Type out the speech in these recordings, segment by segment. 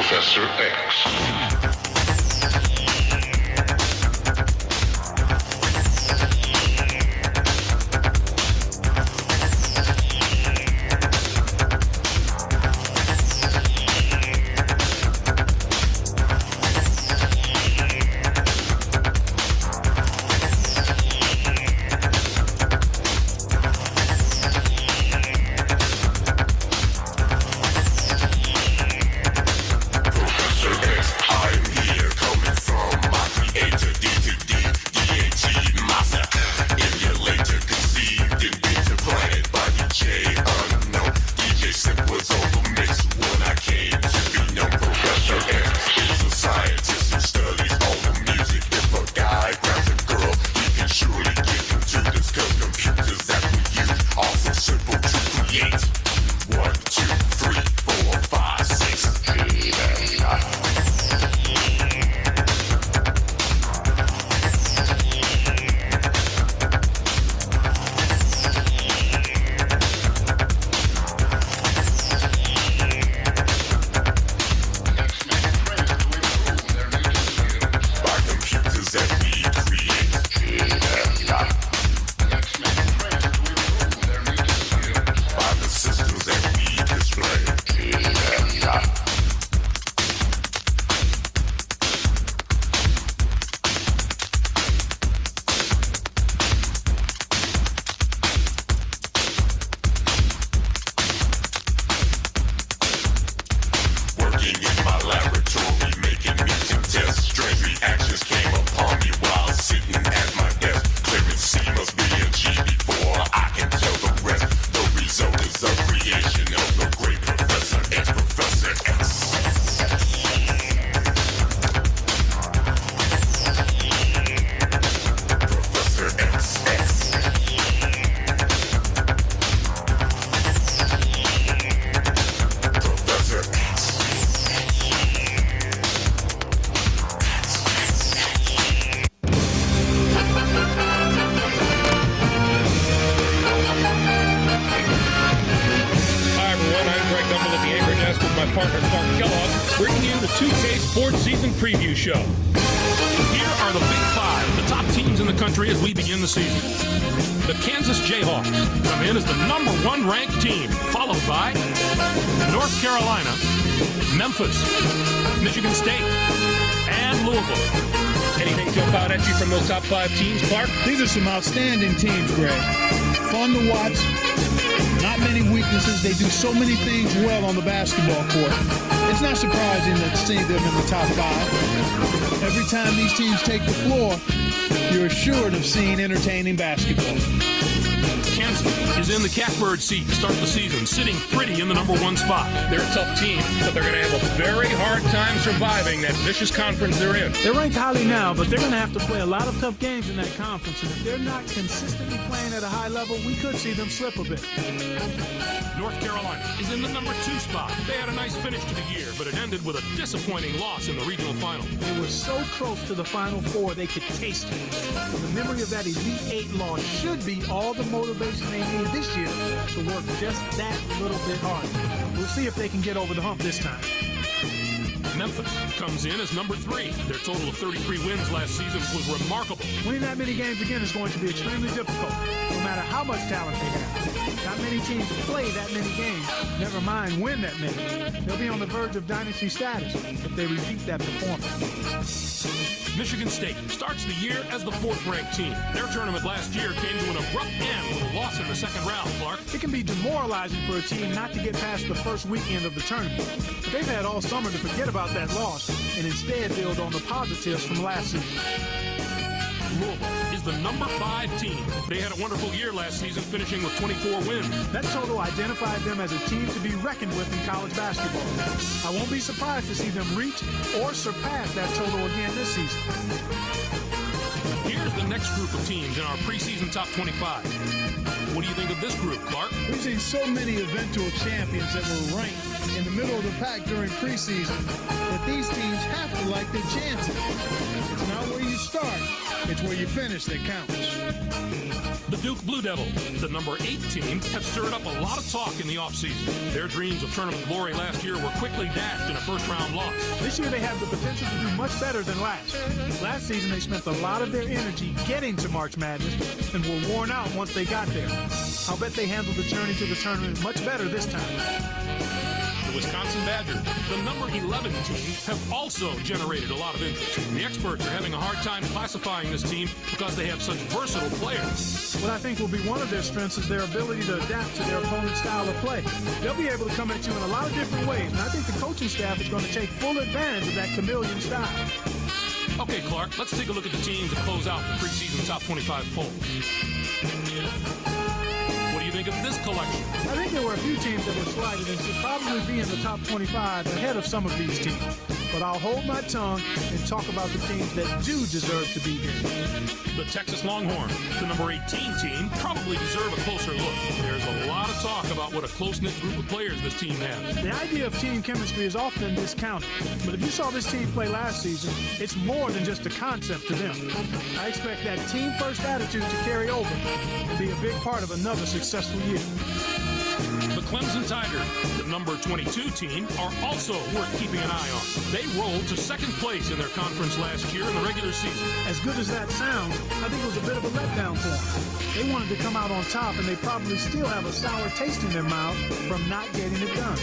Professor X. Show. Here are the Big Five, the top teams in the country as we begin the season. The Kansas Jayhawks come in as the #1 ranked team, followed by North Carolina, Memphis, Michigan State, and Louisville. Anything jump out at you from those top 5 teams, Clark? These are some outstanding teams, Greg. Fun to watch. Not many weaknesses. They do so many things well on the basketball court. It's not surprising to see them in the top 5. Every time these teams take the floor, you're assured of seeing entertaining basketball. Kansas is in the catbird seat to start the season, sitting pretty in the #1 spot. They're a tough team, but they're going to have a very hard time surviving that vicious conference they're in. They're ranked highly now, but they're going to have to play a lot of tough games in that conference, and if they're not consistently playing at a high level, we could see them slip a bit. North Carolina is in the #2 spot. They had a nice finish to the year, but it ended with a disappointing loss in the regional final. They were so close to the Final Four, they could taste it. And the memory of that Elite 8 loss should be all the motivation they need this year to work just that little bit harder. We'll see if they can get over the hump this time. Memphis comes in as #3. Their total of 33 wins last season was remarkable. Winning that many games again is going to be extremely difficult, no matter how much talent they have. Not many teams play that many games, never mind win that many. They'll be on the verge of dynasty status if they repeat that performance. Michigan State starts the year as the 4th-ranked team. Their tournament last year came to an abrupt end with a loss in the second round, Clark. It can be demoralizing for a team not to get past the first weekend of the tournament. But they've had all summer to forget about that loss and instead build on the positives from last season. Louisville is the #5 team. They had a wonderful year last season, finishing with 24 wins. That total identified them as a team to be reckoned with in college basketball. I won't be surprised to see them reach or surpass that total again this season. Here's the next group of teams in our preseason top 25. What do you think of this group, Clark? We've seen so many eventual champions that were ranked in the middle of the pack during preseason that these teams have to like their chances. It's not where you start, it's where you finish that counts. The Duke Blue Devils, the number 8 team, have stirred up a lot of talk in the offseason. Their dreams of tournament glory last year were quickly dashed in a first-round loss. This year they have the potential to do much better than last. Last season they spent a lot of their energy getting to March Madness and were worn out once they got there. I'll bet they handled the journey to the tournament much better this time. The Wisconsin Badgers, the number 11 team, have also generated a lot of interest. The experts are having a hard time classifying this team because they have such versatile players. What I think will be one of their strengths is their ability to adapt to their opponent's style of play. They'll be able to come at you in a lot of different ways, and I think the coaching staff is going to take full advantage of that chameleon style. Okay, Clark, let's take a look at the teams that close out the preseason top 25 poll. What do you think of this collection? I think there were a few teams that were slighted and should probably be in the top 25 ahead of some of these teams. But I'll hold my tongue and talk about the teams that do deserve to be here. The Texas Longhorns, the number 18 team, probably deserve a closer look. There's a lot of talk about what a close-knit group of players this team has. The idea of team chemistry is often discounted, but if you saw this team play last season, it's more than just a concept to them. I expect that team-first attitude to carry over and be a big part of another successful year. The Clemson Tigers, the number 22 team, are also worth keeping an eye on. They rolled to second place in their conference last year in the regular season. As good as that sounds, I think it was a bit of a letdown for them. They wanted to come out on top, and they probably still have a sour taste in their mouth from not getting it done.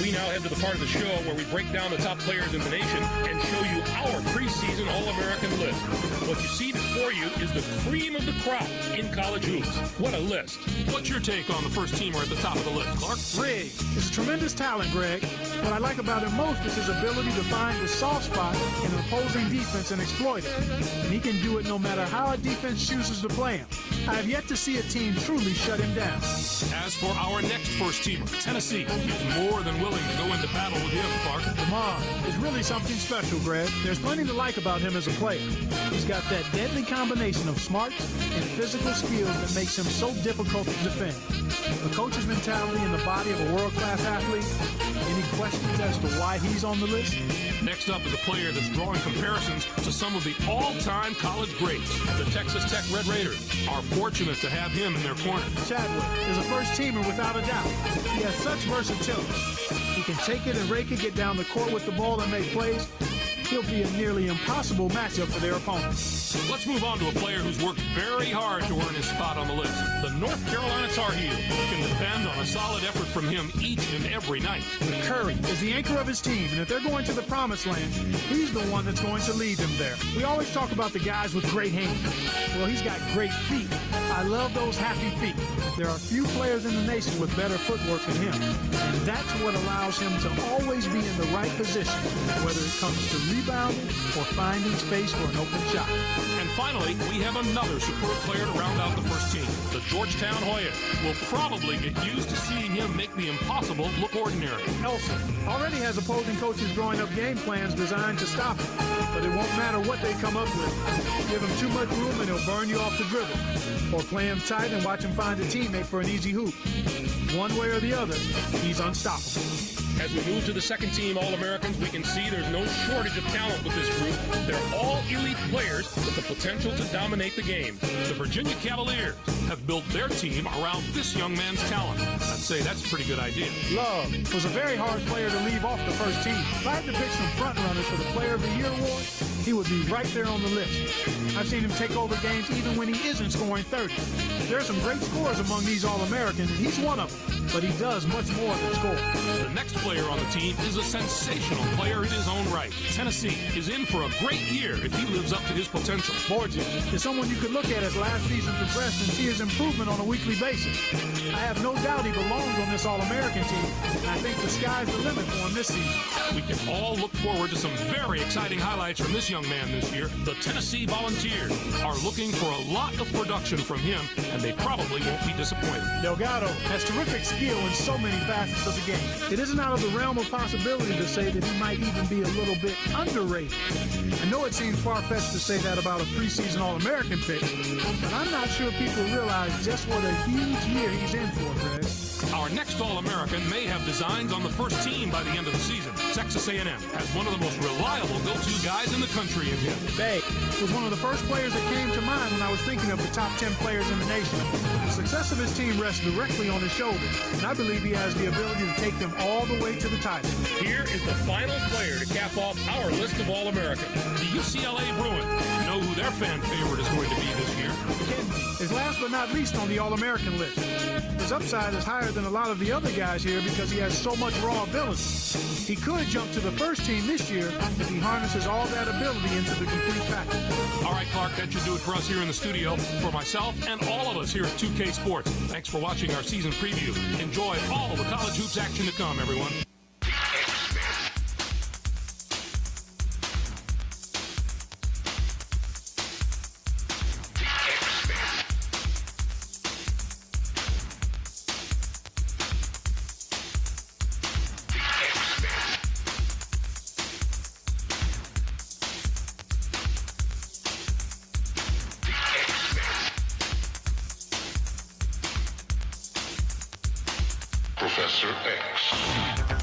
We now head to the part of the show where we break down the top players in the nation and show you our preseason All-American list. What you see before you is the cream of the crop in college hoops. What a list. What's your take on the first teamer at the top of the list, Clark? Rigg is a tremendous talent, Greg. What I like about him most is his ability to find the soft spot in an opposing defense and exploit it. And he can do it no matter how a defense chooses to play him. I have yet to see a team truly shut him down. As for our next first teamer, Tennessee is more than willing to go into battle with him, Clark. Lamar is really something special, Greg. There's plenty to like about him as a player. He's got that deadly combination of smarts and physical skills that makes him so difficult to defend. The coach's mentality in the body of a world-class athlete. Any questions as to why he's on the list? Next up is a player that's drawing comparisons to some of the all-time college greats. The Texas Tech Red Raiders are fortunate to have him in their corner. Chadwick is a first-teamer without a doubt. He has such versatility. He can take it and rake it, get down the court with the ball and make plays. He'll be a nearly impossible matchup for their opponents. Let's move on to a player who's worked very hard to earn his spot on the list. The North Carolina Tar Heel can depend on a solid effort from him each and every night. Curry is the anchor of his team, and if they're going to the promised land, he's the one that's going to lead them there. We always talk about the guys with great hands. Well, he's got great feet. I love those happy feet. There are few players in the nation with better footwork than him, and that's what allows him to always be in the right position, whether it comes to rebounding or finding space for an open shot. And finally, we have another superb player to round out the first team. The Georgetown Hoyas will probably get used to seeing him make the impossible look ordinary. Elson already has opposing coaches drawing up game plans designed to stop him, but it won't matter what they come up with. Give him too much room and he'll burn you off the dribble. Or play him tight and watch him find a teammate for an easy hoop. One way or the other, he's unstoppable. As we move to the second team All-Americans, we can see there's no shortage of talent with this group. They're all elite players with the potential to dominate the game. The Virginia Cavaliers have built their team around this young man's talent. I'd say that's a pretty good idea. Love was a very hard player to leave off the first team. If I had to pick some frontrunners for the Player of the Year award, he would be right there on the list. I've seen him take over games even when he isn't scoring 30. There are some great scorers among these All-Americans, and he's one of them, but he does much more than score. The next player on the team is a sensational player in his own right. Tennessee is in for a great year if he lives up to his potential. Borges is someone you could look at as last season progressed and see his improvement on a weekly basis. I have no doubt he belongs on this All-American team, and I think the sky's the limit for him this season. We can all look forward to some very exciting highlights from this young man this year. The Tennessee Volunteers are looking for a lot of production from him, and they probably won't be disappointed. Delgado has terrific skill in so many facets of the game. It isn't out of the realm of possibility to say that he might even be a little bit underrated. I know it seems far-fetched to say that about a preseason All-American pick, but I'm not sure people realize just what a huge year he's in for, Greg. Our next All-American may have designs on the first team by the end of the season. Texas A&M has one of the most reliable go-to guys in the country in him. Bay was one of the first players that came to mind when I was thinking of the top 10 players in the nation. The success of his team rests directly on his shoulders, and I believe he has the ability to take them all the way to the title. Here is the final player to cap off our list of All-Americans. The UCLA Bruins. You know who their fan favorite is going to be this year. Is last but not least on the All-American list. His upside is higher than a lot of the other guys here because he has so much raw ability. He could jump to the first team this year if he harnesses all that ability into the complete package. All right, Clark, that should do it for us here in the studio. For myself and all of us here at 2K Sports, thanks for watching our season preview. Enjoy all the college hoops action to come, everyone. Professor X.